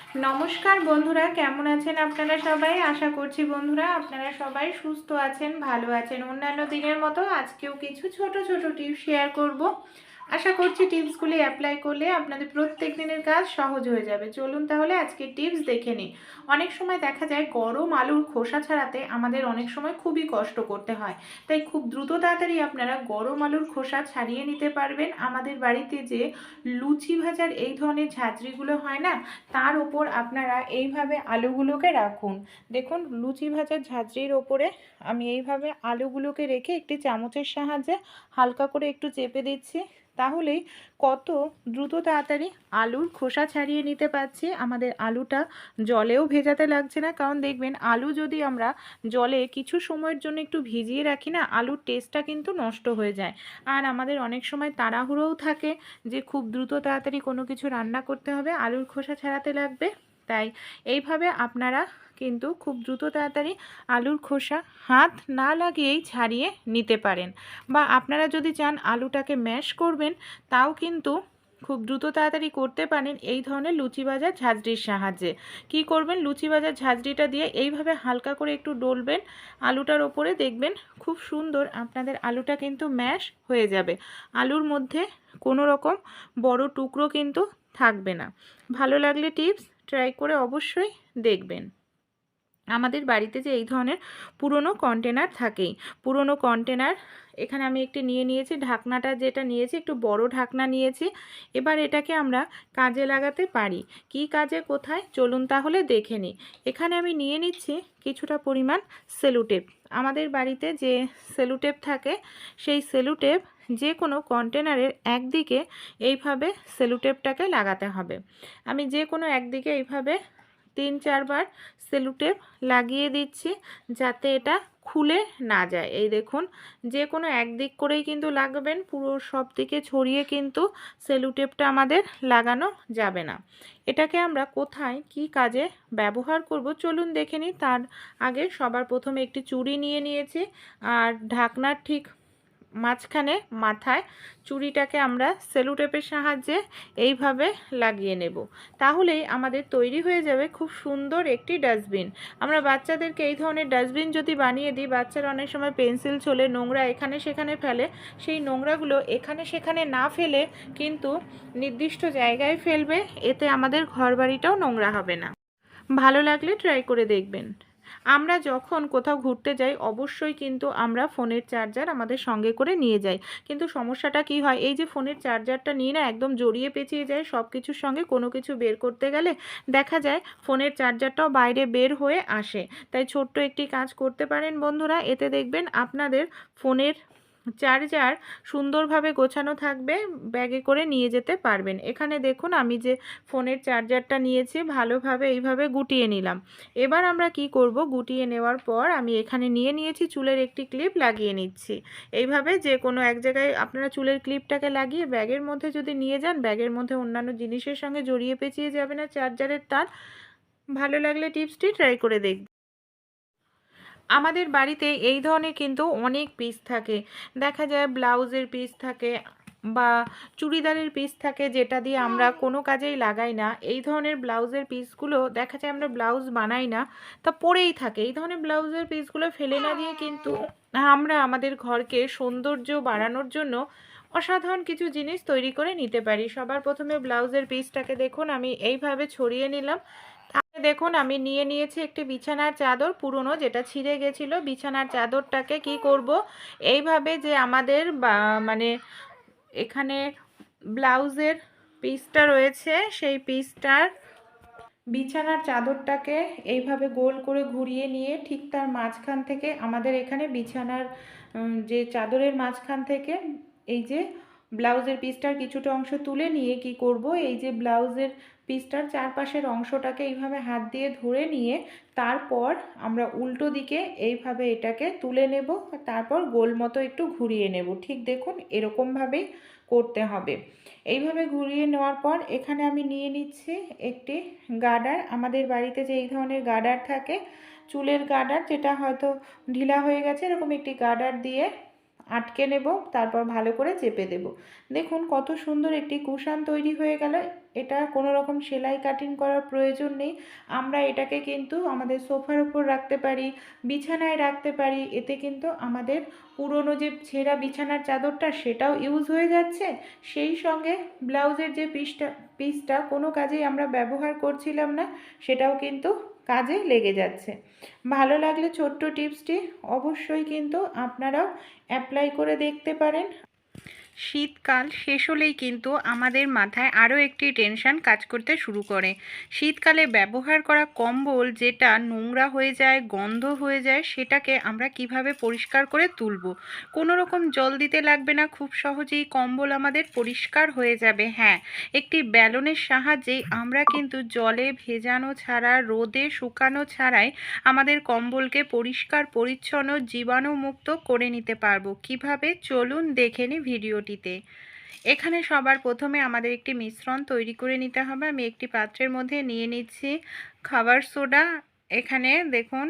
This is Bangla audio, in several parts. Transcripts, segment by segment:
নমস্কার বন্ধুরা, কেমন আছেন আপনারা সবাই? আশা করছি বন্ধুরা আপনারা সবাই সুস্থ আছেন, ভালো আছেন। অন্যান্য দিনের মতো আজকেও কিছু ছোট ছোট টিপস শেয়ার করব। আশা করছি টিপসগুলি অ্যাপ্লাই করলে আপনাদের প্রত্যেক দিনের কাজ সহজ হয়ে যাবে। চলুন তাহলে আজকে টিপস দেখে নিই। অনেক সময় দেখা যায় গরম আলুর খোসা ছাড়াতে আমাদের অনেক সময় খুবই কষ্ট করতে হয়, তাই খুব দ্রুত তাড়াতাড়ি আপনারা গরম আলুর খোসা ছাড়িয়ে নিতে পারবেন। আমাদের বাড়িতে যে লুচি ভাজার এই ধরনের ঝাঁঝরিগুলো হয় না, তার ওপর আপনারা এইভাবে আলুগুলোকে রাখুন। দেখুন, লুচি ভাজার ঝাঁঝরির ওপরে আমি এইভাবে আলুগুলোকে রেখে একটি চামচের সাহায্যে হালকা করে একটু চেপে দিচ্ছি। তাহলেই কত দ্রুত তাড়াতাড়ি আলুর খোসা ছাড়িয়ে নিতে পারছি। আমাদের আলুটা জলেও ভেজাতে লাগছে না, কারণ দেখবেন আলু যদি আমরা জলে কিছু সময়ের জন্য একটু ভিজিয়ে রাখি না, আলুর টেস্টটা কিন্তু নষ্ট হয়ে যায়। আর আমাদের অনেক সময় তাড়াহুড়োও থাকে যে খুব দ্রুত তাড়াতাড়ি কোনো কিছু রান্না করতে হবে, আলুর খোসা ছাড়াতে লাগবে। তাই এইভাবে আপনারা কিন্তু খুব দ্রুত তাড়াতাড়ি আলুর খোসা হাত না লাগিয়েই ছাড়িয়ে নিতে পারেন। বা আপনারা যদি চান আলুটাকে ম্যাশ করবেন, তাও কিন্তু খুব দ্রুত তাড়াতাড়ি করতে পারেন এই ধরনের লুচি ভাজার ঝাঁঝরির সাহায্যে। কি করবেন, লুচি ভাজার ঝাঁঝরিটা দিয়ে এইভাবে হালকা করে একটু ডলবেন আলুটার ওপরে, দেখবেন খুব সুন্দর আপনাদের আলুটা কিন্তু ম্যাশ হয়ে যাবে। আলুর মধ্যে কোনো রকম বড় টুকরো কিন্তু থাকবে না। ভালো লাগলে টিপস ট্রাই করে অবশ্যই দেখবেন। আমাদের বাড়িতে যে এই ধরনের পুরনো কন্টেনার থাকেই, পুরনো কন্টেনার এখানে আমি একটি নিয়েছি। ঢাকনাটা যেটা নিয়েছি একটু বড় ঢাকনা নিয়েছি। এবার এটাকে আমরা কাজে লাগাতে পারি। কি কাজে, কোথায়, চলুন তাহলে দেখে নিই। এখানে আমি নিয়ে নিচ্ছি কিছুটা পরিমাণ সেলুটেপ। আমাদের বাড়িতে যে সেলুটেপ থাকে, সেই সেলুটেপ যে কোনো কন্টেনারের একদিকে এইভাবে সেলুটেপটাকে লাগাতে হবে। আমি যে কোনো একদিকে এইভাবে 3-4 বার সেলুটেপ লাগিয়ে দিচ্ছি, যাতে এটা খুলে না যায়। এই দেখুন, যে কোনো একদিক করেই কিন্তু লাগাবেন, পুরো সব দিকে ছড়িয়ে কিন্তু সেলুটেপটা আমাদের লাগানো যাবে না। এটাকে আমরা কোথায় কি কাজে ব্যবহার করব চলুন দেখে নিই। তার আগে সবার প্রথমে একটি চুড়ি নিয়ে নিয়েছি, আর ঢাকনার ঠিক মাঝখানে মাথায় চুড়িটাকে আমরা সেলুটেপের সাহায্যে এইভাবে লাগিয়ে নেব। তাহলেই আমাদের তৈরি হয়ে যাবে খুব সুন্দর একটি ডাস্টবিন। আমরা বাচ্চাদেরকে এই ধরনের ডাস্টবিন যদি বানিয়ে দিই, বাচ্চারা অনেক সময় পেন্সিল ছোলে, নোংরা এখানে সেখানে ফেলে। সেই নোংরাগুলো এখানে সেখানে না ফেলে কিন্তু নির্দিষ্ট জায়গায় ফেলবে, এতে আমাদের ঘরবাড়িটাও নোংরা হবে না। ভালো লাগলে ট্রাই করে দেখবেন। আমরা যখন কোথাও ঘুরতে যাই অবশ্যই কিন্তু আমরা ফোনের চার্জার আমাদের সঙ্গে করে নিয়ে যাই, কিন্তু সমস্যাটা কি হয়, এই যে ফোনের চার্জারটা নিয়ে না একদম জড়িয়ে পেঁচিয়ে যায় সব কিছুর সঙ্গে। কোনো কিছু বের করতে গেলে দেখা যায় ফোনের চার্জারটাও বাইরে বের হয়ে আসে। তাই ছোট্ট একটি কাজ করতে পারেন বন্ধুরা, এতে দেখবেন আপনাদের ফোনের চার্জার সুন্দরভাবে গোছানো থাকবে, ব্যাগে করে নিয়ে যেতে পারবেন। এখানে দেখুন, আমি যে ফোনের চার্জারটা নিয়েছি ভালোভাবে এইভাবে গুটিয়ে নিলাম। এবার আমরা কি করব, গুটিয়ে নেওয়ার পর আমি এখানে নিয়ে নিয়েছি চুলের একটি ক্লিপ, লাগিয়ে নিচ্ছি। এইভাবে যে কোনো এক জায়গায় আপনারা চুলের ক্লিপটাকে লাগিয়ে ব্যাগের মধ্যে যদি নিয়ে যান, ব্যাগের মধ্যে অন্যান্য জিনিসের সঙ্গে জড়িয়ে পেঁচিয়ে যাবে না চার্জারের তার। ভালো লাগলে টিপসটি ট্রাই করে দেখবেন। আমাদের বাড়িতে এই ধরনের কিন্তু অনেক পিস থাকে। দেখা যায় ব্লাউজের পিস থাকে বা চুড়িদারের পিস থাকে, যেটা দিয়ে আমরা কোনো কাজেই লাগাই না। এই ধরনের ব্লাউজের পিসগুলো দেখা যায় আমরা ব্লাউজ বানাই না, তা পড়েই থাকে। এই ধরনের ব্লাউজের পিসগুলো ফেলে না দিয়ে কিন্তু আমরা আমাদের ঘরকে সৌন্দর্য বাড়ানোর জন্য অসাধারণ কিছু জিনিস তৈরি করে নিতে পারি। সবার প্রথমে ব্লাউজের পিসটাকে দেখুন আমি এইভাবে ছড়িয়ে নিলাম। তাহলে দেখুন আমি নিয়ে নিয়েছি একটি বিছানার চাদর পুরনো, যেটা ছিঁড়ে গেছিলো। বিছানার চাদরটাকে কি করব, এইভাবে যে আমাদের মানে এখানে ব্লাউজের পিসটা রয়েছে, সেই পিসটার বিছানার চাদরটাকে এইভাবে গোল করে ঘুরিয়ে নিয়ে ঠিক তার মাঝখান থেকে আমাদের এখানে বিছানার যে চাদরের মাঝখান থেকে এই যে ব্লাউজের পিসটার কিছুটা অংশ তুলে নিয়ে কি করব, এই যে ব্লাউজের পিসটার চারপাশের অংশটাকে এইভাবে হাত দিয়ে ধরে নিয়ে তারপর আমরা উল্টো দিকে এইভাবে এটাকে তুলে নেব, তারপর গোল মতো একটু ঘুরিয়ে নেব। ঠিক দেখুন এরকমভাবেই করতে হবে। এইভাবে ঘুরিয়ে নেওয়ার পর এখানে আমি নিয়ে নিচ্ছি একটি গার্ডার। আমাদের বাড়িতে যে এই ধরনের গার্ডার থাকে, চুলের গার্ডার, যেটা হয়তো ঢিলা হয়ে গেছে, এরকম একটি গার্ডার দিয়ে আটকে নেব, তারপর ভালো করে চেপে দেব। দেখুন কত সুন্দর একটি কুশন তৈরি হয়ে গেল। এটা কোনো রকম সেলাই কাটিং করার প্রয়োজন নেই। আমরা এটাকে কিন্তু আমাদের সোফার উপর রাখতে পারি, বিছানায় রাখতে পারি। এতে কিন্তু আমাদের পুরনো যে ছেঁড়া বিছানার চাদরটা সেটাও ইউজ হয়ে যাচ্ছে, সেই সঙ্গে ব্লাউজের যে পিসটা কোনো কাজেই আমরা ব্যবহার করছিলাম না, সেটাও কিন্তু কাজে লেগে যাচ্ছে। ভালো লাগলে ছোট্ট টিপসটি অবশ্যই কিন্তু আপনারাও অ্যাপ্লাই করে দেখতে পারেন। শীতকাল শেষ হলেই কিন্তু আমাদের মাথায় আরও একটি টেনশন কাজ করতে শুরু করে। শীতকালে ব্যবহার করা কম্বল যেটা নোংরা হয়ে যায়, গন্ধ হয়ে যায়, সেটাকে আমরা কিভাবে পরিষ্কার করে তুলব। কোনো রকম জল দিতে লাগবে না, খুব সহজেই কম্বল আমাদের পরিষ্কার হয়ে যাবে। হ্যাঁ, একটি ব্যালনের সাহায্যেই আমরা কিন্তু জলে ভেজানো ছাড়া, রোদে শুকানো ছাড়াই আমাদের কম্বলকে পরিষ্কার পরিচ্ছন্ন জীবাণুমুক্ত করে নিতে পারবো। কিভাবে, চলুন দেখে নিই ভিডিওটিতে। এখানে সবার প্রথমে আমাদের একটি মিশ্রণ তৈরি করে নিতে হবে। আমি একটি পাত্রের মধ্যে নিয়ে নিচ্ছি খাবার সোডা। এখানে দেখুন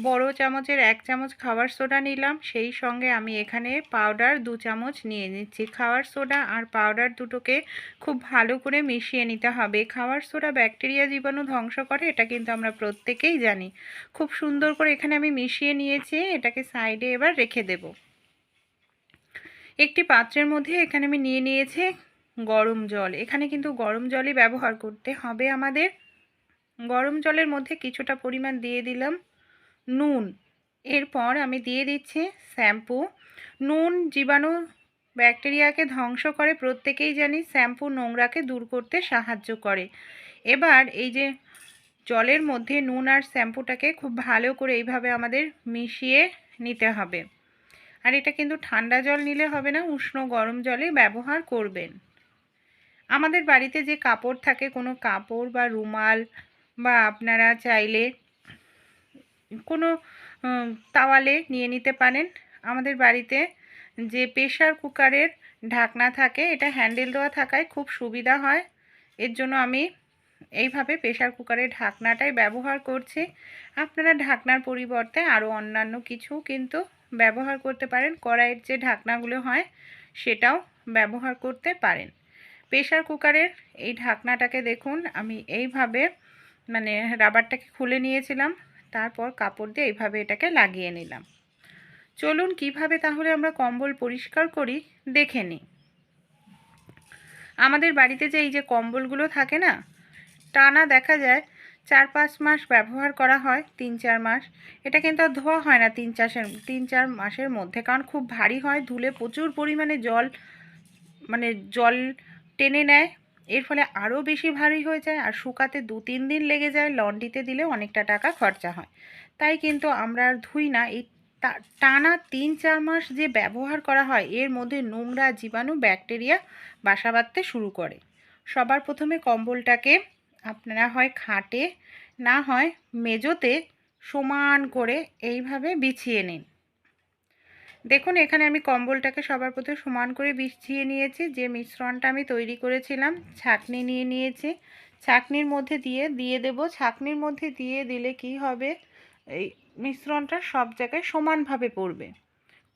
বড় চামচের 1 চামচ খাবার সোডা নিলাম, সেই সঙ্গে আমি এখানে পাউডার 2 চামচ নিয়ে নিচ্ছি। খাবার সোডা আর পাউডার দুটোকে খুব ভালো করে মিশিয়ে নিতে হবে। খাবার সোডা ব্যাকটেরিয়া জীবাণু ধ্বংস করে, এটা কিন্তু আমরা প্রত্যেকেই জানি। খুব সুন্দর করে এখানে আমি মিশিয়ে নিয়েছি, এটাকে সাইডে এবার রেখে দেব। একটি পাত্রের মধ্যে এখানে আমি নিয়ে নিয়েছি গরম জল। এখানে কিন্তু গরম জলই ব্যবহার করতে হবে আমাদের। গরম জলের মধ্যে কিছুটা পরিমাণ দিয়ে দিলাম নুন। এরপর আমি দিয়ে দিচ্ছি শ্যাম্পু। নুন জীবাণু ব্যাকটেরিয়াকে ধ্বংস করে, প্রত্যেকেই জানি। শ্যাম্পু নোংরাকে দূর করতে সাহায্য করে। এবার এই যে জলের মধ্যে নুন আর শ্যাম্পুটাকে খুব ভালো করে এইভাবে আমাদের মিশিয়ে নিতে হবে। আর এটা কিন্তু ঠান্ডা জল নিলে হবে না, উষ্ণ গরম জলে ব্যবহার করবেন। আমাদের বাড়িতে যে কাপড় থাকে, কোনো কাপড় বা রুমাল, বা আপনারা চাইলে কোনো তাওয়ালে নিয়ে নিতে পারেন। আমাদের বাড়িতে যে প্রেসার কুকারের ঢাকনা থাকে, এটা হ্যান্ডেল দেওয়া থাকায় খুব সুবিধা হয়। এর জন্য আমি এইভাবে প্রেসার কুকারের ঢাকনাটাই ব্যবহার করছি। আপনারা ঢাকনার পরিবর্তে আরও অন্যান্য কিছু কিন্তু ব্যবহার করতে পারেন। কড়াইয়ের যে ঢাকনাগুলো হয় সেটাও ব্যবহার করতে পারেন। প্রেসার কুকারের এই ঢাকনাটাকে দেখুন আমি এইভাবে মানে রাবারটাকে খুলে নিয়েছিলাম, তারপর কাপড় দিয়ে এইভাবে এটাকে লাগিয়ে নিলাম। চলুন কিভাবে তাহলে আমরা কম্বল পরিষ্কার করি দেখে নিই। আমাদের বাড়িতে যে এই যে কম্বলগুলো থাকে না, টানা দেখা যায় 4-5 মাস ব্যবহার করা হয়, 3-4 মাস। এটা কিন্তু আর ধোয়া হয় না 3-4 মাসের মধ্যে, কারণ খুব ভারী হয়, ধুলে প্রচুর পরিমাণে জল টেনে নেয়। এর ফলে আরও বেশি ভারী হয়ে যায়, আর শুকাতে 2-3 দিন লেগে যায়। লন্ড্রিতে দিলে অনেকটা টাকা খরচা হয়, তাই কিন্তু আমরা আর ধুই না। এই টানা 3-4 মাস যে ব্যবহার করা হয়, এর মধ্যে নোংরা জীবাণু ব্যাকটেরিয়া বাসা বাঁধতে শুরু করে। সবার প্রথমে কম্বলটাকে আপনারা হয় খাটে, না হয় মেজোতে সমান করে এইভাবে বিছিয়ে নিন। দেখুন এখানে আমি কম্বলটাকে সবার প্রথমে সমান করে বিছিয়ে নিয়েছি। যে মিশ্রণটা আমি তৈরি করেছিলাম, ছাঁকনি নিয়ে নিয়েছি, ছাঁকনির মধ্যে দিয়ে দেব। ছাঁকনির মধ্যে দিয়ে দিলে কি হবে, এই মিশ্রণটা সব জায়গায় সমানভাবে পড়বে,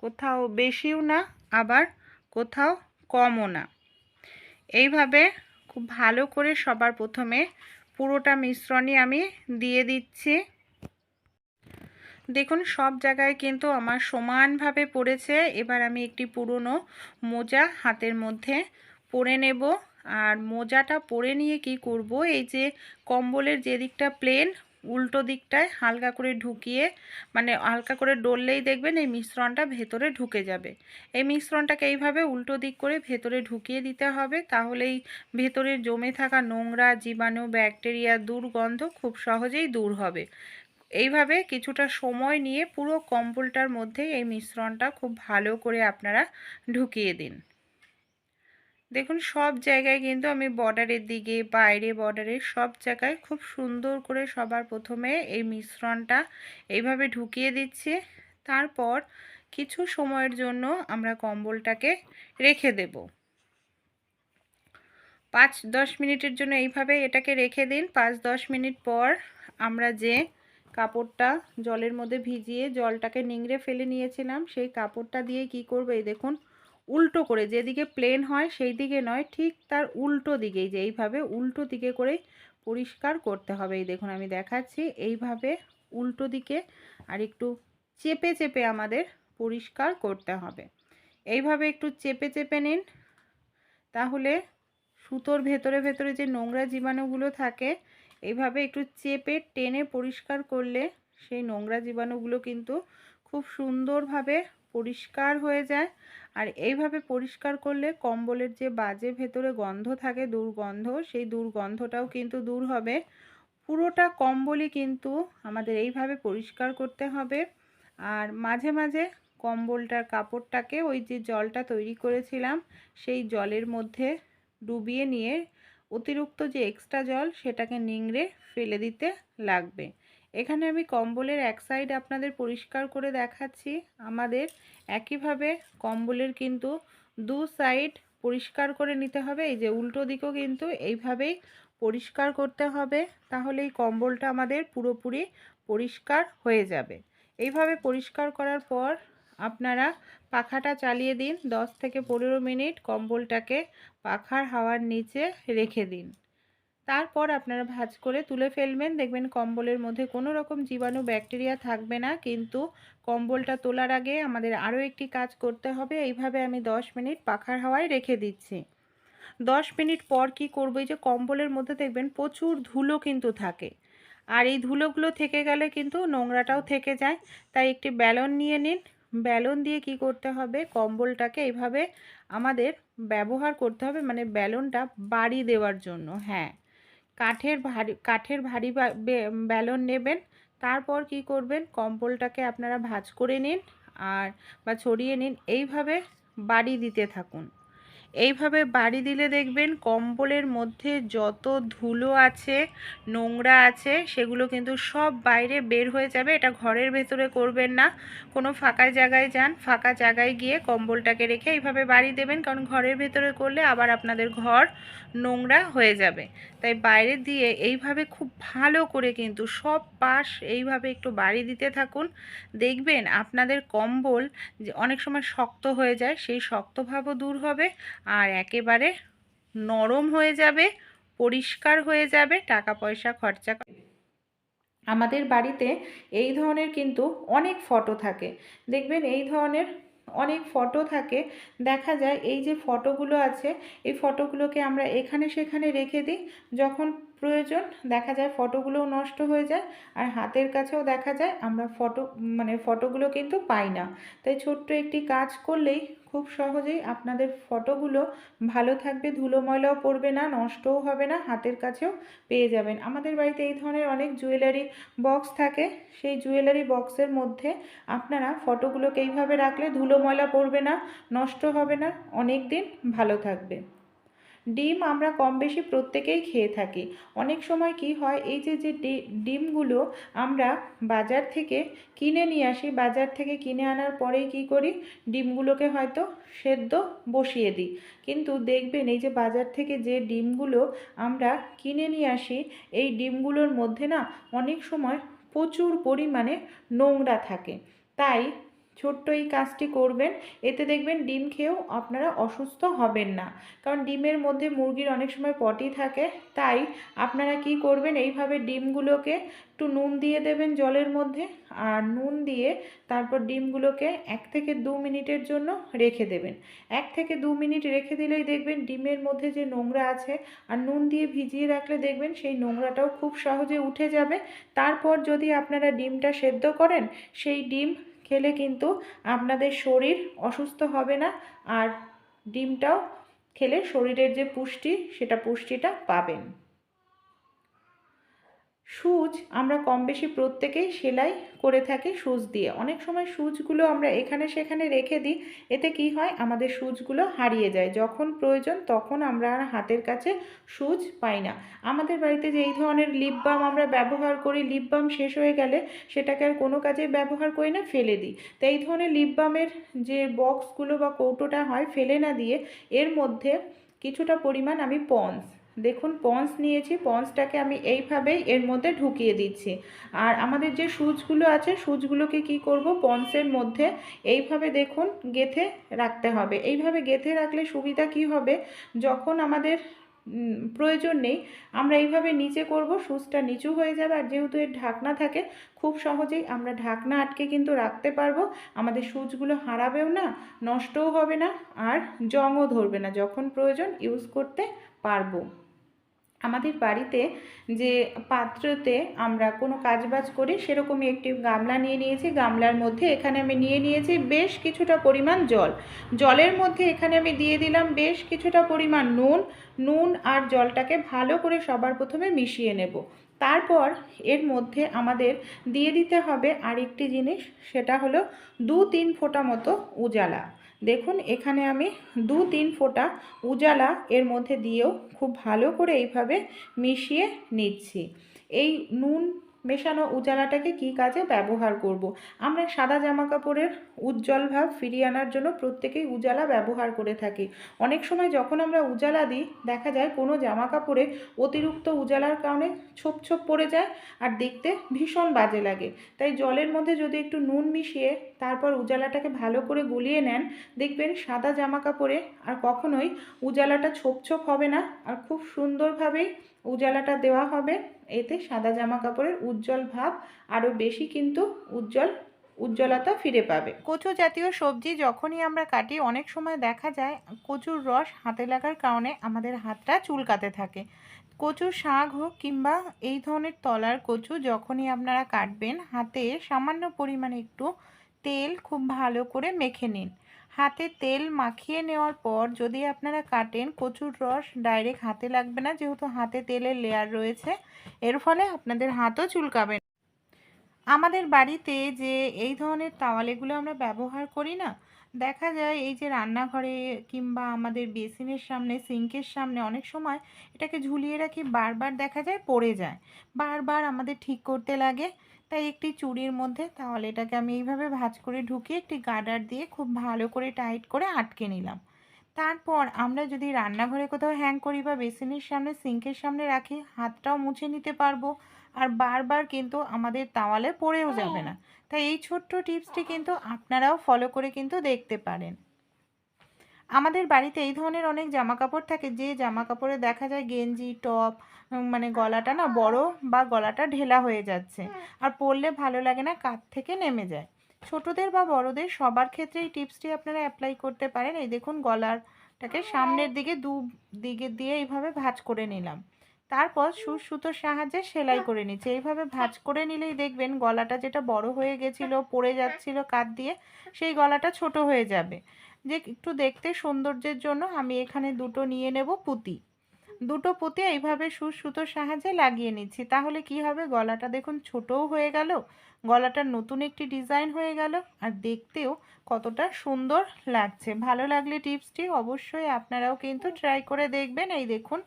কোথাও বেশিও না আবার কোথাও কমও না। এইভাবে খুব ভালো করে সবার প্রথমে পুরোটা মিশ্রণই আমি দিয়ে দিচ্ছি। দেখুন সব জায়গায় কিন্তু আমার সমানভাবে পড়েছে। এবার আমি একটি পুরনো মোজা হাতের মধ্যে পরে নেব। আর মোজাটা পরে নিয়ে কি করব, এই যে কম্বলের যে দিকটা প্লেন, উল্টো দিকটায় হালকা করে ঢুকিয়ে, মানে হালকা করে ডললেই দেখবেন এই মিশ্রণটা ভেতরে ঢুকে যাবে। এই মিশ্রণটাকে এইভাবে উল্টো দিক করে ভেতরে ঢুকিয়ে দিতে হবে, তাহলেই ভেতরে জমে থাকা নোংরা জীবাণু ব্যাকটেরিয়া দুর্গন্ধ খুব সহজেই দূর হবে। এইভাবে কিছুটা সময় নিয়ে পুরো কম্বলটার মধ্যে এই মিশ্রণটা খুব ভালো করে আপনারা ঢুকিয়ে দিন। দেখুন সব জায়গায় কিন্তু আমি বর্ডারের দিকে, বাইরে বর্ডারের সব জায়গায় খুব সুন্দর করে সবার প্রথমে এই মিশ্রণটা এইভাবে ঢুকিয়ে দিচ্ছি। তারপর কিছু সময়ের জন্য আমরা কম্বলটাকে রেখে দেব। 5-10 মিনিটের জন্য এইভাবে এটাকে রেখে দিন। 5-10 মিনিট পর আমরা যে কাপড়টা জলের মধ্যে ভিজিয়ে জলটাকে নিংড়ে ফেলে নিয়েছিলাম, সেই কাপড়টা দিয়ে কি করব, এই দেখুন উল্টো করে, যেদিকে প্লেন হয় সেই দিকে নয়, ঠিক তার উল্টো দিকেই, যে এইভাবে উল্টো দিকে করেই পরিষ্কার করতে হবে। এই দেখুন আমি দেখাচ্ছি, এইভাবে উল্টো দিকে আর একটু চেপে চেপে আমাদের পরিষ্কার করতে হবে। এইভাবে একটু চেপে চেপে নিন, তাহলে সুতোর ভেতরে ভেতরে যে নোংরা জীবাণুগুলো থাকে, এইভাবে একটু চেপে টেনে পরিষ্কার করলে সেই নোংরা জীবাণুগুলো কিন্তু খুব সুন্দরভাবে পরিষ্কার হয়ে যায়। আর এইভাবে পরিষ্কার করলে কম্বলের যে বাজে ভেতরে গন্ধ থাকে, দুর্গন্ধ, সেই দুর্গন্ধটাও কিন্তু দূর হবে। পুরোটা কম্বলই কিন্তু আমাদের এইভাবে পরিষ্কার করতে হবে। আর মাঝে মাঝে কম্বলটার কাপড়টাকে ওই যে জলটা তৈরি করেছিলাম সেই জলের মধ্যে ডুবিয়ে নিয়ে অতিরিক্ত যে এক্সট্রা জল সেটাকে নিংড়ে ফেলে দিতে লাগবে। এখানে আমি কম্বলের এক সাইড আপনাদের পরিষ্কার করে দেখাচ্ছি। আমাদের একইভাবে কম্বলের কিন্তু দু সাইড পরিষ্কার করে নিতে হবে। এই যে উল্টো দিকও কিন্তু এইভাবেই পরিষ্কার করতে হবে, তাহলে এই কম্বলটা আমাদের পুরোপুরি পরিষ্কার হয়ে যাবে। এইভাবে পরিষ্কার করার পর আপনারা পাখাটা চালিয়ে দিন 10 থেকে 15 মিনিট, কম্বলটাকে পাখার হাওয়ার নিচে রেখে দিন। তারপর আপনারা ভাঁজ করে তুলে ফেলবেন, দেখবেন কম্বলের মধ্যে কোনো রকম জীবাণু ব্যাকটেরিয়া থাকবে না। কিন্তু কম্বলটা তোলার আগে আমাদের আরও একটি কাজ করতে হবে। এইভাবে আমি 10 মিনিট পাখার হাওয়ায় রেখে দিচ্ছি। 10 মিনিট পর কি করব, এই যে কম্বলের মধ্যে দেখবেন প্রচুর ধুলো কিন্তু থাকে, আর এই ধুলোগুলো থেকে গেলে কিন্তু নোংরাটাও থেকে যায়। তাই একটি ব্যালন নিয়ে নিন। ব্যালন দিয়ে কি করতে হবে, কম্বলটাকে এইভাবে আমাদের ব্যবহার করতে হবে, মানে ব্যালনটা বাড়ি দেওয়ার জন্য। হ্যাঁ, কাঠের ভারী ব্যালন নেবেন। তারপর কি করবেন, কম্বলটাকে আপনারা ভাঁজ করে নিন আর বা ছড়িয়ে নিন, এইভাবে বাড়ি দিতে থাকুন। এইভাবে বাড়ি দিলে দেখবেন কম্বলের মধ্যে যত ধুলো আছে, নোংরা আছে, সেগুলো কিন্তু সব বাইরে বের হয়ে যাবে। এটা ঘরের ভেতরে করবেন না, কোনো ফাঁকা জায়গায় যান, ফাঁকা জায়গায় গিয়ে কম্বলটাকে রেখে এইভাবে বাড়ি দেবেন, কারণ ঘরের ভেতরে করলে আবার আপনাদের ঘর নোংরা হয়ে যাবে। তাই বাইরে দিয়ে এইভাবে খুব ভালো করে কিন্তু সব পাশ এইভাবে একটু বাড়ি দিতে থাকুন। দেখবেন আপনাদের কম্বল যে অনেক সময় শক্ত হয়ে যায়, সেই শক্ত ভাবও দূর হবে আর একেবারে নরম হয়ে যাবে, পরিষ্কার হয়ে যাবে, টাকা পয়সা খরচা। আমাদের বাড়িতে এই ধরনের কিন্তু অনেক ফটো থাকে, দেখবেন এই ধরনের অনেক ফটো থাকে। দেখা যায় এই যে ফটোগুলো আছে, এই ফটোগুলোকে আমরা এখানে সেখানে রেখে দিই, যখন প্রয়োজন দেখা যায় ফটোগুলোও নষ্ট হয়ে যায়, আর হাতের কাছেও দেখা যায় আমরা ফটোগুলো কিন্তু পাই না। তাই ছোট্ট একটি কাজ করলেই খুব সহজেই আপনাদের ফটোগুলো ভালো থাকবে, ধুলো ময়লাও পড়বে না, নষ্টও হবে না, হাতের কাছেও পেয়ে যাবেন। আমাদের বাড়িতে এই ধরনের অনেক জুয়েলারি বক্স থাকে, সেই জুয়েলারি বক্সের মধ্যে আপনারা ফটোগুলোকে এইভাবে রাখলে ধুলো ময়লা পড়বে না, নষ্ট হবে না, অনেক দিন ভালো থাকবে। ডিম আমরা কম বেশি প্রত্যেকেই খেয়ে থাকি। অনেক সময় কি হয়, এই যে যে ডিমগুলো আমরা বাজার থেকে কিনে নিয়ে আসি, বাজার থেকে কিনে আনার পরেই কি করি, ডিমগুলোকে হয়তো সেদ্ধ বসিয়ে দিই। কিন্তু দেখবেন এই যে বাজার থেকে যে ডিমগুলো আমরা কিনে নিয়ে আসি, এই ডিমগুলোর মধ্যে না অনেক সময় প্রচুর পরিমাণে নোংরা থাকে। তাই ছোট্ট এই কাজটি করবেন, এতে দেখবেন ডিম খেয়েও আপনারা অসুস্থ হবেন না। কারণ ডিমের মধ্যে মুরগির অনেক সময় পটি থাকে। তাই আপনারা কি করবেন, এইভাবে ডিমগুলোকে একটু নুন দিয়ে দেবেন জলের মধ্যে, আর নুন দিয়ে তারপর ডিমগুলোকে 1 থেকে 2 মিনিটের জন্য রেখে দেবেন। 1 থেকে 2 মিনিট রেখে দিলেই দেখবেন ডিমের মধ্যে যে নোংরা আছে, আর নুন দিয়ে ভিজিয়ে রাখলে দেখবেন সেই নোংরাটাও খুব সহজে উঠে যাবে। তারপর যদি আপনারা ডিমটা সেদ্ধ করেন, সেই ডিম খেলে কিন্তু আপনাদের শরীর অসুস্থ হবে না, আর ডিমটাও খেলে শরীরের যে পুষ্টি, সেটা পুষ্টিটা পাবেন। সুচ আমরা কম বেশি প্রত্যেকেই সেলাই করে থাকি সুচ দিয়ে। অনেক সময় সুচগুলো আমরা এখানে সেখানে রেখে দিই, এতে কি হয়, আমাদের সুচগুলো হারিয়ে যায়, যখন প্রয়োজন তখন আমরা আর হাতের কাছে সুচ পাই না। আমাদের বাড়িতে যে এই ধরনের লিপ বাম আমরা ব্যবহার করি, লিপ বাম শেষ হয়ে গেলে সেটাকে আর কোনো কাজে ব্যবহার করি না, ফেলে দিই। তো এই ধরনের লিপ বামের যে বক্সগুলো বা কৌটোটা হয়, ফেলে না দিয়ে এর মধ্যে কিছুটা পরিমাণ আমি পন্স দেখুন পন্স নিয়েছি, পন্সটাকে আমি এইভাবেই এর মধ্যে ঢুকিয়ে দিচ্ছি। আর আমাদের যে সুচগুলো আছে সুচগুলোকে কি করব, পন্সের মধ্যে এইভাবে দেখুন গেঁথে রাখতে হবে। এইভাবে গেঁথে রাখলে সুবিধা কি হবে, যখন আমাদের প্রয়োজন নেই আমরা এইভাবে নিচে করব, সুচটা নিচু হয়ে যাবে। আর যেহেতু এর ঢাকনা থাকে খুব সহজেই আমরা ঢাকনা আটকে কিন্তু রাখতে পারবো। আমাদের সুচগুলো হারাবেও না, নষ্টও হবে না, আর জংও ধরবে না, যখন প্রয়োজন ইউজ করতে পারবো। আমাদের বাড়িতে যে পাত্রতে আমরা কোনো কাজবাজ করি সেরকমই একটি গামলা নিয়ে নিয়েছি। গামলার মধ্যে এখানে আমি নিয়ে নিয়েছি বেশ কিছুটা পরিমাণ জল। জলের মধ্যে এখানে আমি দিয়ে দিলাম বেশ কিছুটা পরিমাণ নুন আর জলটাকে ভালো করে সবার প্রথমে মিশিয়ে নেব। তারপর এর মধ্যে আমাদের দিয়ে দিতে হবে আরেকটি জিনিস, সেটা হলো 2-3 ফোঁটা মতো উজালা। দেখুন এখানে আমি 2-3 ফোঁটা উজালা এর মধ্যে দিয়েও খুব ভালো করে এইভাবে মিশিয়ে নিচ্ছি। এই নুন মেশানো উজালাটাকে কি কাজে ব্যবহার করব। আমরা সাদা জামা কাপড়ের উজ্জ্বল ভাব ফিরিয়ে আনার জন্য প্রত্যেকেই উজালা ব্যবহার করে থাকি। অনেক সময় যখন আমরা উজালা দিই দেখা যায় কোনো জামা কাপড়ে অতিরিক্ত উজালার কারণে ছোপ ছোপ পড়ে যায় আর দেখতে ভীষণ বাজে লাগে। তাই জলের মধ্যে যদি একটু নুন মিশিয়ে তারপর উজালাটাকে ভালো করে গুলিয়ে নেন, দেখবেন সাদা জামা কাপড়ে আর কখনোই উজালাটা ছোপ ছোপ হবে না, আর খুব সুন্দরভাবেই উজালাটা দেওয়া হবে। এতে সাদা জামা কাপড়ের উজ্জ্বল ভাব আরও বেশি কিন্তু উজ্জ্বলতা ফিরে পাবে। কচু জাতীয় সবজি যখনই আমরা কাটি অনেক সময় দেখা যায় কচুর রস হাতে লাগার কারণে আমাদের হাতটা চুলকাতে থাকে। কচুর শাক হোক কিংবা এই ধরনের তলার কচু যখনই আপনারা কাটবেন, হাতে সামান্য পরিমাণে একটু তেল খুব ভালো করে মেখে নিন। হাতে তেল মাখিয়ে নেওয়ার পর যদি আপনারা কাটেন, কচুর রস ডাইরেক্ট হাতে লাগবে না, যেহেতু হাতে তেলের লেয়ার রয়েছে, এর ফলে আপনাদের হাতও চুলকাবে না। আমাদের বাড়িতে যে এই ধরনের তাওয়ালেগুলো আমরা ব্যবহার করি না, দেখা যায় এই যে রান্নাঘরে কিংবা আমাদের বেসিনের সামনে, সিঙ্কের সামনে অনেক সময় এটাকে ঝুলিয়ে রাখি, বারবার দেখা যায় পড়ে যায়, বারবার আমাদের ঠিক করতে লাগে। তাই একটি চুড়ির মধ্যে তাহলে এটাকে আমি এইভাবে ভাঁজ করে ঢুকিয়ে একটি গার্ডার দিয়ে খুব ভালো করে টাইট করে আটকে নিলাম। তারপর আমরা যদি রান্নাঘরে কোথাও হ্যাং করি বা বেসিনের সামনে, সিঙ্কের সামনে রাখি, হাতটাও মুছে নিতে পারবো আর বারবার কিন্তু আমাদের তাওয়ালে পড়েও যাবে না। তাই এই ছোট্ট টিপসটি কিন্তু আপনারাও ফলো করে কিন্তু দেখতে পারেন। আমাদের বাড়িতে এই ধরনের অনেক জামা কাপড় থাকে যে জামা কাপড়ে দেখা যায় গেঞ্জি টপ মানে গলাটা না বড় বা গলাটা ঢেলা হয়ে যাচ্ছে আর পরলে ভালো লাগে না, কাঁধ থেকে নেমে যায়। ছোটদের বা বড়দের সবার ক্ষেত্রে এই টিপসটি আপনারা অ্যাপ্লাই করতে পারেন। এই দেখুন গলাটাকে সামনের দিকে দিকে দিয়ে এইভাবে ভাঁজ করে নিলাম, তারপর সুতোর সাহায্যে সেলাই করে নিচ্ছি। এইভাবে ভাঁজ করে নিলেই দেখবেন গলাটা যেটা বড় হয়ে গেছিলো, পড়ে যাচ্ছিল কাঁধ দিয়ে, সেই গলাটা ছোট হয়ে যাবে। যে একটু দেখতে সৌন্দর্যের জন্য আমি এখানে দুটো নিয়ে নেব পুঁতি। দুটো পুঁতি এইভাবে সুতোর সাহায্যে লাগিয়ে নিচ্ছি। তাহলে কি হবে, গলাটা দেখুন ছোটও হয়ে গেল, গলাটার নতুন একটি ডিজাইন হয়ে গেল, আর দেখতেও কতটা সুন্দর লাগছে। ভালো লাগলে টিপসটি অবশ্যই আপনারাও কিন্তু ট্রাই করে দেখবেন। এই দেখুন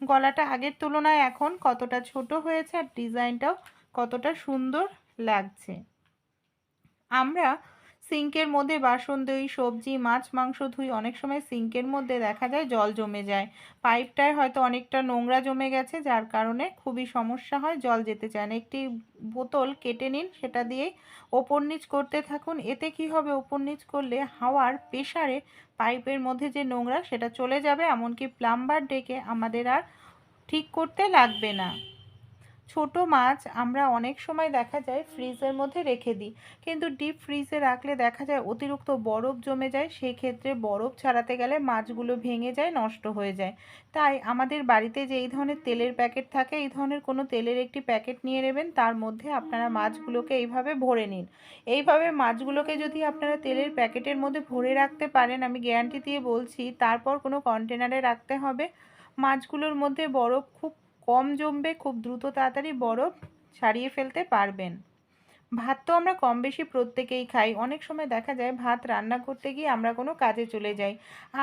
গলাটা আগের তুলনায় এখন কতটা ছোট হয়েছে আর ডিজাইনটাও কতটা সুন্দর লাগছে। আমরা সিঙ্কের মধ্যে বাসন ধুই, সবজি মাছ মাংস ধুই, অনেক সময় সিঙ্কের মধ্যে দেখা যায় জল জমে যায়, পাইপটায় হয়তো অনেকটা নোংরা জমে গেছে, যার কারণে খুবই সমস্যা হয়, জল যেতে চায় না। একটি বোতল কেটে নিন, সেটা দিয়ে ওপর নিচ করতে থাকুন। এতে কি হবে, ওপর নিচ করলে হাওয়ার প্রেসারে পাইপের মধ্যে যে নোংরা সেটা চলে যাবে, এমনকি প্লাম্বার ডেকে আমাদের আর ঠিক করতে লাগবে না। ছোট মাছ আমরা অনেক সময় দেখা যায় ফ্রিজের মধ্যে রেখে দিই, কিন্তু ডিপ ফ্রিজে রাখলে দেখা যায় অতিরিক্ত বরফ জমে যায়, সেই ক্ষেত্রে বরফ ছাড়াতে গেলে মাছগুলো ভেঙে যায়, নষ্ট হয়ে যায়। তাই আমাদের বাড়িতে যে এই ধরনের তেলের প্যাকেট থাকে, এই ধরনের কোনো তেলের একটি প্যাকেট নিয়ে নেবেন, তার মধ্যে আপনারা মাছগুলোকে এইভাবে ভরে নিন। এইভাবে মাছগুলোকে যদি আপনারা তেলের প্যাকেটের মধ্যে ভরে রাখতে পারেন, আমি গ্যারান্টি দিয়ে বলছি, তারপর কোনো কন্টেনারে রাখতে হবে, মাছগুলোর মধ্যে বরফ খুব কম জমবে, খুব দ্রুত তাড়াতাড়ি বরফ ছাড়িয়ে ফেলতে পারবেন। ভাত তো আমরা কম বেশি প্রত্যেকেই খাই। অনেক সময় দেখা যায় ভাত রান্না করতে গিয়ে আমরা কোনো কাজে চলে যাই,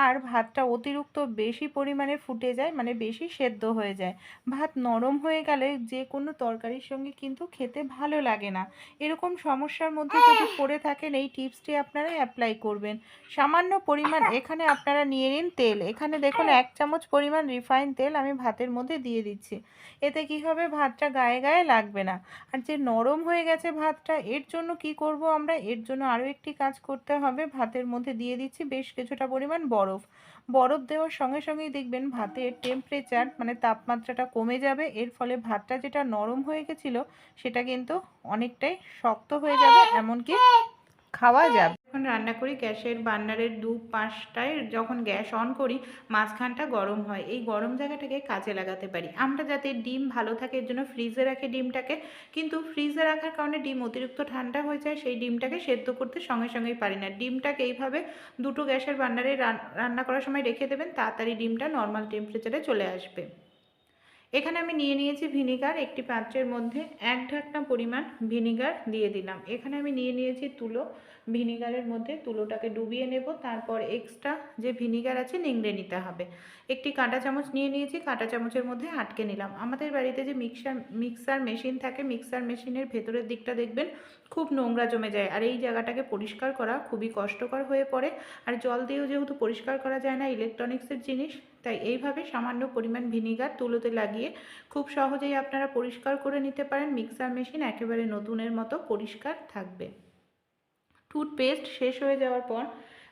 আর ভাতটা অতিরিক্ত বেশি পরিমাণে ফুটে যায়, মানে বেশি সেদ্ধ হয়ে যায়। ভাত নরম হয়ে গেলে যে কোনো তরকারির সঙ্গে কিন্তু খেতে ভালো লাগে না। এরকম সমস্যার মধ্যে যদি পড়ে থাকেন, এই টিপসটি আপনারা অ্যাপ্লাই করবেন। সামান্য পরিমাণ এখানে আপনারা নিয়ে নিন তেল। এখানে দেখুন 1 চামচ পরিমাণ রিফাইন তেল আমি ভাতের মধ্যে দিয়ে দিচ্ছি। এতে কি হবে, ভাতটা গায়ে গায়ে লাগবে না। আর যে নরম হয়ে গেছে ভাতটা, এর জন্য কি করব আমরা, এর জন্য আরও একটি কাজ করতে হবে। ভাতের মধ্যে দিয়ে দিচ্ছি বেশ কিছুটা পরিমাণ বরফ। বরফ দেওয়ার সঙ্গে সঙ্গেই দেখবেন ভাতের টেম্পারেচার, মানে তাপমাত্রাটা কমে যাবে। এর ফলে ভাতটা যেটা নরম হয়ে গেছিলো সেটা কিন্তু অনেকটাই শক্ত হয়ে যাবে, এমনকি খাওয়া যাবে। যখন রান্না করি গ্যাসের বার্নারের দু পাশটায় যখন গ্যাস অন করি, মাঝখানটা গরম হয়। এই গরম জায়গাটাকে কাজে লাগাতে পারি আমরা, যাতে ডিম ভালো থাকে এর জন্য ফ্রিজে রাখি ডিমটাকে। কিন্তু ফ্রিজে রাখার কারণে ডিম অতিরিক্ত ঠান্ডা হয়ে যায়, সেই ডিমটাকে সেদ্ধ করতে সঙ্গে সঙ্গেই পারি না। ডিমটাকে এইভাবে দুটো গ্যাসের বার্নারে রান্না করার সময় রেখে দেবেন, তাড়াতাড়ি ডিমটা নর্মাল টেম্পারেচারে চলে আসবে। এখানে আমি নিয়ে নিয়েছি ভিনিগার। একটি পাত্রের মধ্যে 1 ঢাকনা পরিমাণ ভিনিগার দিয়ে দিলাম। এখানে আমি নিয়ে নিয়েছি তুলো। ভিনিগারের মধ্যে তুলোটাকে ডুবিয়ে নেব, তারপর এক্সট্রা যে ভিনিগার আছে নিংড়ে নিতে হবে। একটি কাঁটা চামচ নিয়ে নিয়েছি, কাঁটা চামচের মধ্যে আটকে নিলাম। আমাদের বাড়িতে যে মিক্সার মেশিন থাকে, মিক্সার মেশিনের ভেতরের দিকটা দেখবেন খুব নোংরা জমে যায়, আর এই জায়গাটাকে পরিষ্কার করা খুবই কষ্টকর হয়ে পড়ে। আর জল দিয়েও যেহেতু পরিষ্কার করা যায় না ইলেকট্রনিক্সের জিনিস, তাই এইভাবে সামান্য পরিমাণ ভিনিগার তুলোতে লাগিয়ে খুব সহজেই আপনারা পরিষ্কার করে নিতে পারেন। মিক্সার মেশিন একেবারে নতুনের মতো পরিষ্কার থাকবে। টুথপেস্ট শেষ হয়ে যাওয়ার পর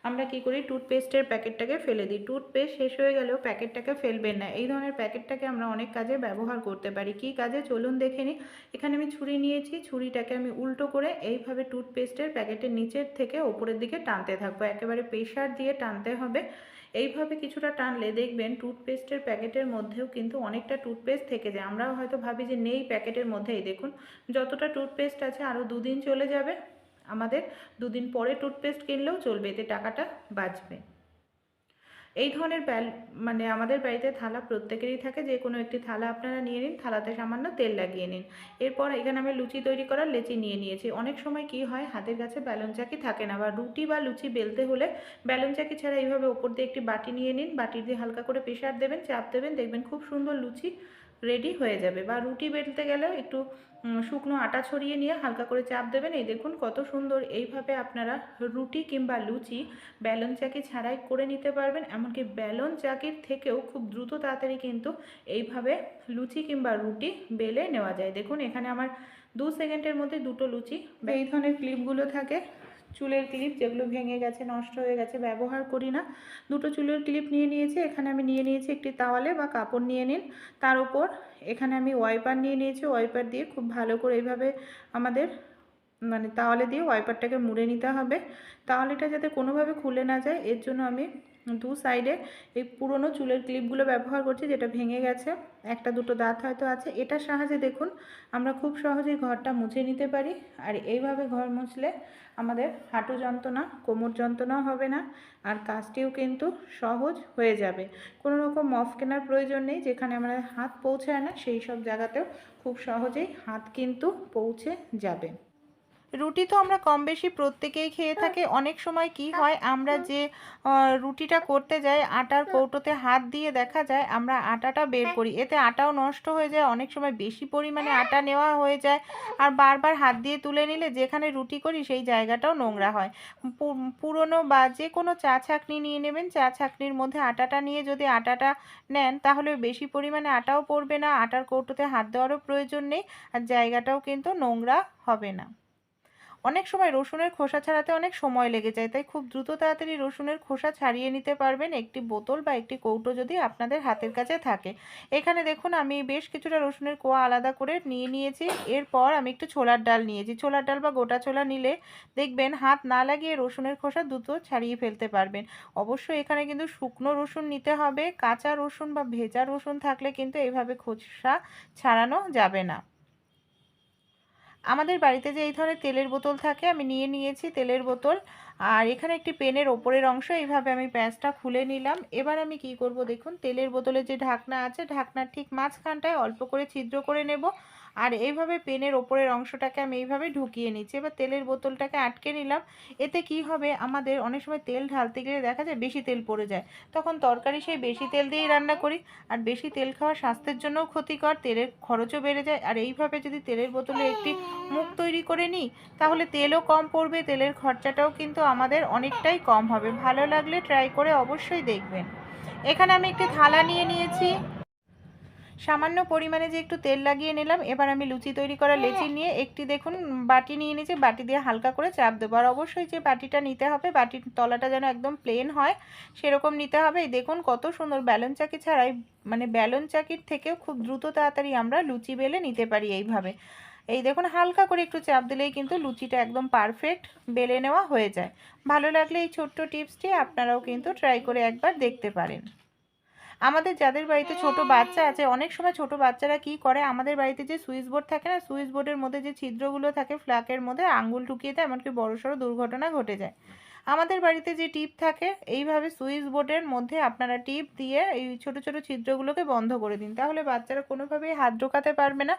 আমরা কি করি, টুথপেস্টের প্যাকেটটাকে ফেলে দিই। টুথপেস্ট শেষ হয়ে গেলেও প্যাকেটটাকে ফেলবেন না। এই ধরনের প্যাকেটটাকে আমরা অনেক কাজে ব্যবহার করতে পারি। কী কাজে চলুন দেখে নিই। এখানে আমি ছুরি নিয়েছি, ছুরিটাকে আমি উল্টো করে এইভাবে টুথপেস্টের প্যাকেটের নিচের থেকে ওপরের দিকে টানতে থাকবো। একেবারে প্রেশার দিয়ে টানতে হবে। এইভাবে কিছুটা টানলে দেখবেন টুথপেস্টের প্যাকেটের মধ্যেও কিন্তু অনেকটা টুথপেস্ট থেকে যায়। আমরাও হয়তো ভাবি যে নেই প্যাকেটের মধ্যে, এই দেখুন যতটা টুথপেস্ট আছে আরও 2 দিন চলে যাবে। আমাদের 2 দিন পরে টুথপেস্ট কিনলেও চলবে, এতে টাকাটা বাঁচবে। এই ধরনের মানে আমাদের বাড়িতে থালা প্রত্যেকেরই থাকে, যে কোনো একটি থালা আপনারা নিয়ে নিন, থালাতে সামান্য তেল লাগিয়ে নিন। এরপর এখানে আমি লুচি তৈরি করার লেচি নিয়ে নিয়েছি। অনেক সময় কি হয়, হাতের কাছে ব্যালন চাকি থাকে না, বা রুটি বা লুচি বেলতে হলে ব্যালন চাকি ছাড়া এইভাবে ওপর দিয়ে একটি বাটি নিয়ে নিন। বাটি দিয়ে হালকা করে প্রেশার দেবেন, চাপ দেবেন, দেখবেন খুব সুন্দর লুচি রেডি হয়ে যাবে। বা রুটি বেলতে গেলেও একটু শুকনো আটা ছড়িয়ে নিয়ে হালকা করে চাপ দেবেন, এই দেখুন কত সুন্দর। এইভাবে আপনারা রুটি কিংবা লুচি ব্যালন চাকি ছাড়াই করে নিতে পারবেন। এমনকি ব্যালন চাকির থেকেও খুব দ্রুত তাড়াতাড়ি কিন্তু এইভাবে লুচি কিংবা রুটি বেলে নেওয়া যায়। দেখুন এখানে আমার 2 সেকেন্ডের মধ্যে দুটো লুচি। এই ধরনের ক্লিপগুলো থাকে, চুলের ক্লিপ, যেগুলো ভেঙে গেছে নষ্ট হয়ে গেছে ব্যবহার করি না। দুটো চুলের ক্লিপ নিয়ে নিয়েছি। এখানে আমি নিয়ে নিয়েছি একটি তাওয়ালে বা কাপড় নিয়ে নিন, তার উপর এখানে আমি ওয়াইপার নিয়ে নিয়েছি। ওয়াইপার দিয়ে খুব ভালো করে এইভাবে আমাদের মানে তাওয়ালে দিয়ে ওয়াইপারটাকে মুড়ে নিতে হবে। তাওয়ালেটা যাতে কোনোভাবে খুলে না যায়, এর জন্য আমি 2 সাইডে এই পুরনো চুলের ক্লিপগুলো ব্যবহার করছি, যেটা ভেঙে গেছে, একটা দুটো দাঁত হয়তো আছে। এটার সাহায্যে দেখুন আমরা খুব সহজেই ঘরটা মুছে নিতে পারি। আর এইভাবে ঘর মুছলে আমাদের হাঁটু যন্ত্রণা, কোমর যন্ত্রণাও হবে না, আর কাজটিও কিন্তু সহজ হয়ে যাবে। কোনো রকম মফ কেনার প্রয়োজন নেই, যেখানে আমাদের হাত পৌঁছায় না সেই সব জায়গাতেও খুব সহজেই হাত কিন্তু পৌঁছে যাবে। রুটি তো আমরা কম বেশি প্রত্যেকেই খেয়ে থাকি। অনেক সময় কি হয়, আমরা যে রুটিটা করতে যাই, আটার কৌটোতে হাত দিয়ে দেখা যায় আমরা আটাটা বের করি, এতে আটাও নষ্ট হয়ে যায়। অনেক সময় বেশি পরিমাণে আটা নেওয়া হয়ে যায়, আর বারবার হাত দিয়ে তুলে নিলে যেখানে রুটি করি সেই জায়গাটাও নোংরা হয়। পুরনো বা যে কোনো চা ছাঁকনি নিয়ে নেবেন। চা ছাঁকনির মধ্যে আটাটা নিয়ে যদি আটাটা নেন, তাহলে বেশি পরিমাণে আটাও পড়বে না, আটার কৌটোতে হাত দেওয়ারও প্রয়োজন নেই, আর জায়গাটাও কিন্তু নোংরা হবে না। অনেক সময় রসুনের খোসা ছাড়াতে অনেক সময় লেগে যায়, তাই খুব দ্রুত তাড়াতাড়ি রসুনের খোসা ছাড়িয়ে নিতে পারবেন একটি বোতল বা একটি কৌটো যদি আপনাদের হাতের কাছে থাকে। এখানে দেখুন আমি বেশ কিছুটা রসুনের কোয়া আলাদা করে নিয়ে নিয়েছি। এরপর আমি একটু ছোলার ডাল নিয়েছি। ছোলার ডাল বা গোটা ছোলা নিলে দেখবেন হাত না লাগিয়ে রসুনের খোসা দ্রুত ছাড়িয়ে ফেলতে পারবেন। অবশ্যই এখানে কিন্তু শুকনো রসুন নিতে হবে। কাঁচা রসুন বা ভেজা রসুন থাকলে কিন্তু এইভাবে খোসা ছাড়ানো যাবে না। আমাদের বাড়িতে যে এই ধরনের তেলের বোতল থাকে, আমি নিয়ে নিয়েছি তেলের বোতল। আর এখানে একটি পেনের ওপরের অংশ, এইভাবে আমি প্যাঁচটা খুলে নিলাম। এবার আমি কি করব, দেখুন তেলের বোতলে যে ঢাকনা আছে, ঢাকনার ঠিক মাঝখানটায় অল্প করে ছিদ্র করে নেব। আর এইভাবে পেনের ওপরের অংশটাকে আমি এইভাবে ঢুকিয়ে নিচ্ছি। এবার তেলের বোতলটাকে আটকে নিলাম। এতে কি হবে, আমাদের অনেক সময় তেল ঢালতে গেলে দেখা যায় বেশি তেল পড়ে যায়, তখন তরকারি সেই বেশি তেল দিয়েই রান্না করি। আর বেশি তেল খাওয়া স্বাস্থ্যের জন্যও ক্ষতিকর, তেলের খরচও বেড়ে যায়। আর এইভাবে যদি তেলের বোতলে একটি মুখ তৈরি করে নিই, তাহলে তেলও কম পড়বে, তেলের খরচাটাও কিন্তু আমাদের অনেকটাই কম হবে। ভালো লাগলে ট্রাই করে অবশ্যই দেখবেন। এখানে আমি একটি থালা নিয়ে নিয়েছি, সামান্য পরিমাণে যে একটু তেল লাগিয়ে নিলাম। এবার আমি লুচি তৈরি করা লেচি নিয়ে একটি দেখুন বাটি নিয়ে নিয়েছি, বাটি দিয়ে হালকা করে চাপ দেবো। আর অবশ্যই যে বাটিটা নিতে হবে, বাটির তলাটা যেন একদম প্লেন হয় সেরকম নিতে হবে। এই দেখুন কত সুন্দর, ব্যালন চাকি ছাড়াই, মানে ব্যালন চাকির থেকেও খুব দ্রুত তাড়াতাড়ি আমরা লুচি বেলে নিতে পারি এইভাবে। এই দেখুন হালকা করে একটু চাপ দিলেই কিন্তু লুচিটা একদম পারফেক্ট বেলে নেওয়া হয়ে যায়। ভালো লাগলে এই ছোট্ট টিপসটি আপনারাও কিন্তু ট্রাই করে একবার দেখতে পারেন। আমাদের যাদের বাড়িতে ছোট বাচ্চা আছে, অনেক সময় ছোট বাচ্চারা কি করে, আমাদের বাড়িতে যে সুইচ বোর্ড থাকে না, সুইচ বোর্ডের মধ্যে যে ছিদ্রগুলো থাকে ফ্ল্যাকের মধ্যে আঙ্গুল ঢুকিয়ে দেয়, এমনকি বড়সড় দুর্ঘটনা ঘটে যায়। আমাদের বাড়িতে যে টিপ থাকে, এইভাবে সুইচ বোর্ডের মধ্যে আপনারা টিপ দিয়ে এই ছোট ছোট ছিদ্রগুলোকে বন্ধ করে দিন, তাহলে বাচ্চারা কোনোভাবেই হাত ঢোকাতে পারবে না,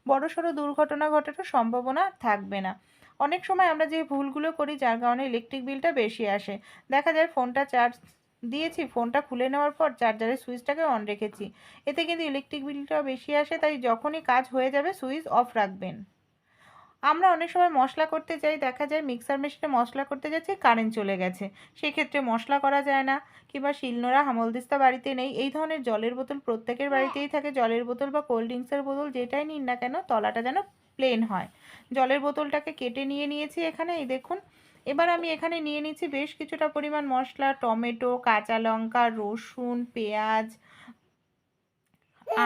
বড়সড় দুর্ঘটনা ঘটানোর সম্ভাবনা থাকবে না। অনেক সময় আমরা যে ভুলগুলো করি, যার কারণে ইলেকট্রিক বিলটা বেশি আসে। দেখা যায় ফোনটা চার্জ দিয়েছি, ফোনটা খুলে নেওয়ার পর চার্জারের সুইচটাকে অন রেখেছি, এতে কিন্তু ইলেকট্রিক বিলটাও বেশি আসে। তাই যখনই কাজ হয়ে যাবে সুইচ অফ রাখবেন। আমরা অনেক সময় মশলা করতে যাই, দেখা যায় মিক্সার মেশিনে মশলা করতে যাচ্ছি, কারেন্ট চলে গেছে, সেক্ষেত্রে মশলা করা যায় না। কিংবা শিলনোড়া হামলদিস্তা বাড়িতে নেই, এই ধরনের জলের বোতল প্রত্যেকের বাড়িতেই থাকে। জলের বোতল বা কোল্ড ড্রিঙ্কসের বোতল যেটাই নিন না কেন, তলাটা যেন প্লেন হয়। জলের বোতলটাকে কেটে নিয়ে নিয়েছি এখানে, এই দেখুন। এবার আমি এখানে নিয়ে নিচ্ছি বেশ কিছুটা পরিমাণ মশলা, টমেটো, কাঁচা লঙ্কা, রসুন, পেঁয়াজ,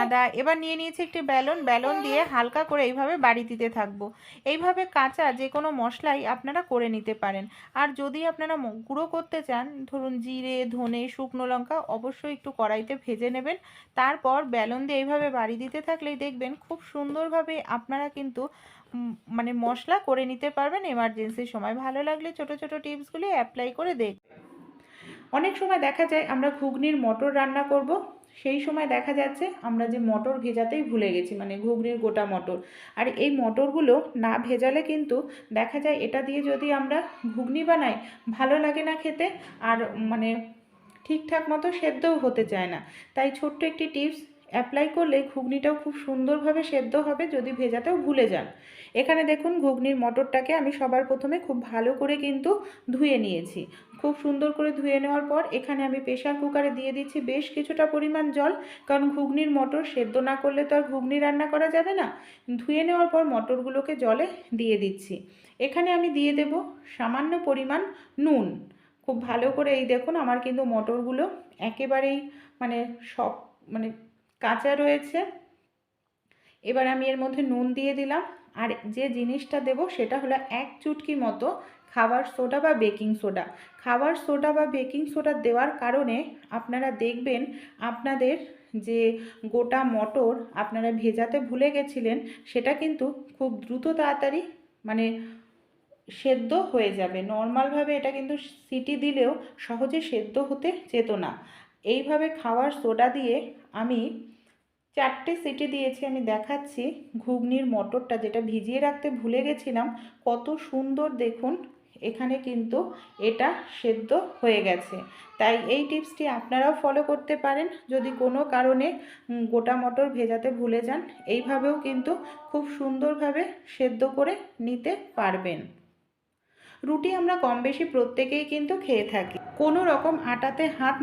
আদা। এবার নিয়ে নিয়েছি একটি বেলন, বেলন দিয়ে হালকা করে এইভাবে বাড়ি দিতে থাকবো। এইভাবে কাঁচা যে কোনো মশলাই আপনারা করে নিতে পারেন। আর যদি আপনারা গুঁড়ো করতে চান, ধরুন জিরে, ধনে, শুকনো লঙ্কা, অবশ্যই একটু কড়াইতে ভেজে নেবেন। তারপর বেলন দিয়ে এইভাবে বাড়ি দিতে থাকলেই দেখবেন খুব সুন্দরভাবে আপনারা কিন্তু মানে মশলা করে নিতে পারবেন এমার্জেন্সির সময়। ভালো লাগলে ছোট ছোট টিপসগুলি অ্যাপ্লাই করে দেখবেন। অনেক সময় দেখা যায় আমরা ঘুগনির মটর রান্না করব, সেই সময় দেখা যাচ্ছে আমরা যে মটর ভেজাতেই ভুলে গেছি, মানে ঘুগনির গোটা মটর। আর এই মটরগুলো না ভেজালে কিন্তু দেখা যায় এটা দিয়ে যদি আমরা ঘুগনি বানাই, ভালো লাগে না খেতে, আর মানে ঠিকঠাক মতো সেদ্ধও হতে চায় না। তাই ছোট্ট একটি টিপস অ্যাপ্লাই করলে ঘুগনিটাও খুব সুন্দরভাবে সেদ্ধ হবে যদি ভেজাতেও ভুলে যান। এখানে দেখুন ঘুগনির মটরটাকে আমি সবার প্রথমে খুব ভালো করে কিন্তু ধুয়ে নিয়েছি। খুব সুন্দর করে ধুয়ে নেওয়ার পর এখানে আমি প্রেশার কুকারে দিয়ে দিচ্ছি বেশ কিছুটা পরিমাণ জল, কারণ ঘুগনির মটর সেদ্ধ না করলে তো আর ঘুগনি রান্না করা যাবে না। ধুয়ে নেওয়ার পর মটরগুলোকে জলে দিয়ে দিচ্ছি। এখানে আমি দিয়ে দেব সামান্য পরিমাণ নুন। খুব ভালো করে এই দেখুন আমার কিন্তু মটরগুলো একেবারেই মানে সব মানে কাঁচা রয়েছে। এবার আমি এর মধ্যে নুন দিয়ে দিলাম। আর যে জিনিসটা দেব সেটা হলো এক চুটকি মতো খাবার সোডা বা বেকিং সোডা। খাবার সোডা বা বেকিং সোডা দেওয়ার কারণে আপনারা দেখবেন আপনাদের যে গোটা মটর আপনারা ভেজাতে ভুলে গেছিলেন, সেটা কিন্তু খুব দ্রুত তাড়াতাড়ি মানে সেদ্ধ হয়ে যাবে। নর্মালভাবে এটা কিন্তু সিটি দিলেও সহজে সেদ্ধ হতে যেত না। এইভাবে খাওয়ার সোডা দিয়ে আমি 4টে সিটি দিয়েছি। আমি দেখাচ্ছি ঘুগনির মটরটা যেটা ভিজিয়ে রাখতে ভুলে গেছিলাম, কত সুন্দর দেখুন এখানে কিন্তু এটা সেদ্ধ হয়ে গেছে। তাই এই টিপসটি আপনারাও ফলো করতে পারেন যদি কোনো কারণে গোটা মটর ভেজাতে ভুলে যান। এইভাবেও কিন্তু খুব সুন্দরভাবে সেদ্ধ করে নিতে পারবেন। রুটি আমরা কম বেশি প্রত্যেকেই কিন্তু খেয়ে থাকি। কোনো রকম আটাতে হাত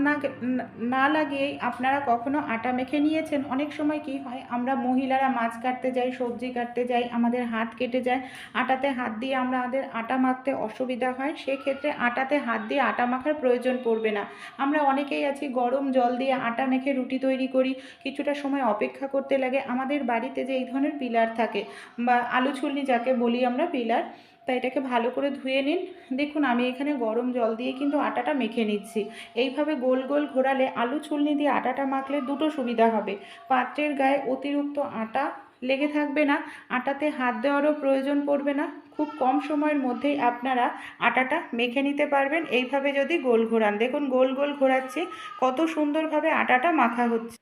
না লাগিয়েই আপনারা কখনো আটা মেখে নিয়েছেন? অনেক সময় কি হয়, আমরা মহিলারা মাছ কাটতে যাই, সবজি কাটতে যাই, আমাদের হাত কেটে যায়, আটাতে হাত দিয়ে আমাদের আটা মাখতে অসুবিধা হয়। সেক্ষেত্রে আটাতে হাত দিয়ে আটা মাখার প্রয়োজন পড়বে না। আমরা অনেকেই আছি গরম জল দিয়ে আটা মেখে রুটি তৈরি করি, কিছুটা সময় অপেক্ষা করতে লাগে। আমাদের বাড়িতে যে এই ধরনের পিলার থাকে বা আলু ছুলনি যাকে বলি আমরা, পিলার, তাই এটাকে ভালো করে ধুয়ে নিন। দেখুন আমি এখানে গরম জল দিয়ে কিন্তু আটাটা মেখে নিচ্ছি। এইভাবে গোল গোল ঘোরালে আলু ছুলনি দিয়ে আটাটা মাখলে দুটো সুবিধা হবে, পাত্রের গায়ে অতিরিক্ত আটা লেগে থাকবে না, আটাতে হাত দেওয়ারও প্রয়োজন পড়বে না। খুব কম সময়ের মধ্যেই আপনারা আটাটা মেখে নিতে পারবেন এইভাবে যদি গোল ঘোরান। দেখুন গোল গোল ঘোরাচ্ছি, কত সুন্দরভাবে আটাটা মাখা হচ্ছে।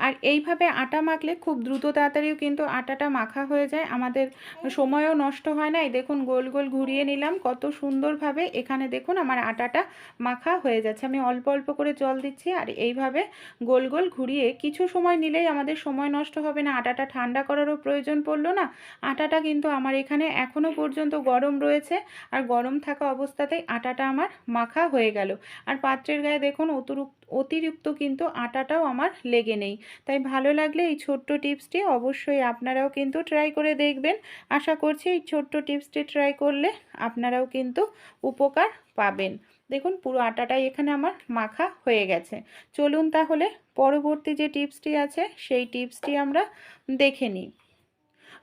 আর এইভাবে আটা মাখলে খুব দ্রুত তাড়াতাড়িও কিন্তু আটাটা মাখা হয়ে যায়, আমাদের সময়ও নষ্ট হয় না। এই দেখুন গোল গোল ঘুরিয়ে নিলাম কত সুন্দরভাবে। এখানে দেখুন আমার আটাটা মাখা হয়ে যাচ্ছে। আমি অল্প অল্প করে জল দিচ্ছি আর এইভাবে গোল গোল ঘুরিয়ে কিছু সময় নিলেই আমাদের সময় নষ্ট হবে না, আটাটা ঠান্ডা করারও প্রয়োজন পড়লো না। আটাটা কিন্তু আমার এখানে এখনও পর্যন্ত গরম রয়েছে, আর গরম থাকা অবস্থাতেই আটাটা আমার মাখা হয়ে গেল। আর পাত্রের গায়ে দেখুন অতিরিক্ত কিন্তু আটাটাও আমার লেগে নেই। তাই ভালো লাগলে এই ছোট্ট টিপসটি অবশ্যই আপনারাও কিন্তু ট্রাই করে দেখবেন। আশা করছি এই ছোট্ট টিপসটি ট্রাই করলে আপনারাও কিন্তু উপকার পাবেন। দেখুন পুরো আটাটাই এখানে আমার মাখা হয়ে গেছে। চলুন তাহলে পরবর্তী যে টিপসটি আছে সেই টিপসটি আমরা দেখে নিই।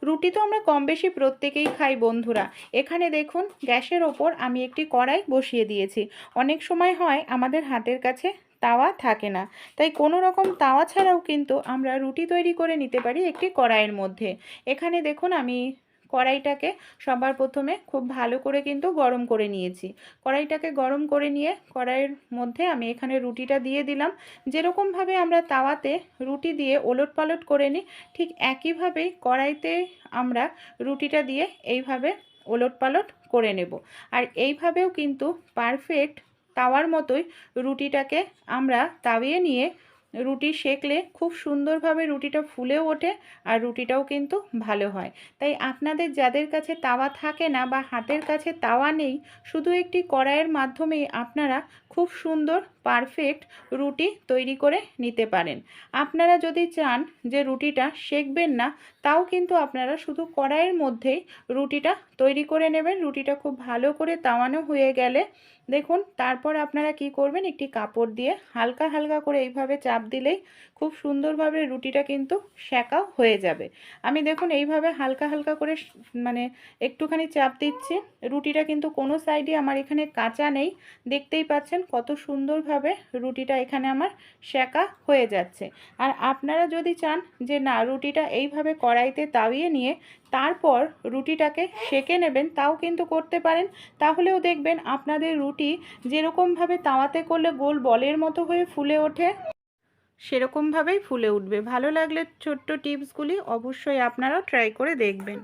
রুটি তো আমরা কম বেশি প্রত্যেকেই খাই বন্ধুরা। এখানে দেখুন গ্যাসের ওপর আমি একটি কড়াই বসিয়ে দিয়েছি। অনেক সময় হয় আমাদের হাতের কাছে তাওয়া থাকে না, তাই কোনো রকম তাওয়া ছাড়াও কিন্তু আমরা রুটি তৈরি করে নিতে পারি একটি কড়াইয়ের মধ্যে। এখানে দেখুন আমি কড়াইটাকে সবার প্রথমে খুব ভালো করে কিন্তু গরম করে নিয়েছি। কড়াইটাকে গরম করে নিয়ে কড়াইয়ের মধ্যে আমি এখানে রুটিটা দিয়ে দিলাম। যেরকমভাবে আমরা তাওয়াতে রুটি দিয়ে ওলটপালট করে নিই, ঠিক একইভাবেই কড়াইতে আমরা রুটিটা দিয়ে এইভাবে ওলটপালট করে নেব। আর এইভাবেও কিন্তু পারফেক্ট তাওয়ার মতোই রুটিটাকে আমরা তাওয়িয়ে নিয়ে রুটি সেঁকলে খুব সুন্দরভাবে রুটিটা ফুলেও ওঠে আর রুটিটাও কিন্তু ভালো হয়। তাই আপনাদের যাদের কাছে তাওয়া থাকে না বা হাতের কাছে তাওয়া নেই, শুধু একটি কড়াইয়ের মাধ্যমেই আপনারা খুব সুন্দর পারফেক্ট রুটি তৈরি করে নিতে পারেন। আপনারা যদি চান যে রুটিটা সেঁকবেন না, তাও কিন্তু আপনারা শুধু কড়াইয়ের মধ্যেই রুটিটা তৈরি করে নেবেন। রুটিটা খুব ভালো করে তাওয়ানো হয়ে গেলে দেখুন তারপর আপনারা কি করবেন, একটি কাপড় দিয়ে হালকা হালকা করে এইভাবে চাপ দিলেই খুব সুন্দরভাবে রুটিটা কিন্তু সেঁকা হয়ে যাবে। আমি দেখুন এইভাবে হালকা হালকা করে মানে একটুখানি চাপ দিচ্ছি। রুটিটা কিন্তু কোনো সাইডে আমার এখানে কাঁচা নেই, দেখতেই পাচ্ছেন কত সুন্দরভাবে রুটিটা এখানে আমার সেঁকা হয়ে যাচ্ছে। আর আপনারা যদি চান যে না রুটিটা এইভাবে কড়াইতে তাওয়িয়ে নিয়ে তারপর রুটিটাকে সেঁকে নেবেন, তাও কিন্তু করতে পারেন। তাহলেও দেখবেন আপনাদের রুটি যেরকমভাবে তাওয়াতে করলে গোল বলের মতো হয়ে ফুলে ওঠে, সেরকমভাবেই ফুলে উঠবে। ভালো লাগলে ছোট্ট টিপসগুলি অবশ্যই আপনারাও ট্রাই করে দেখবেন।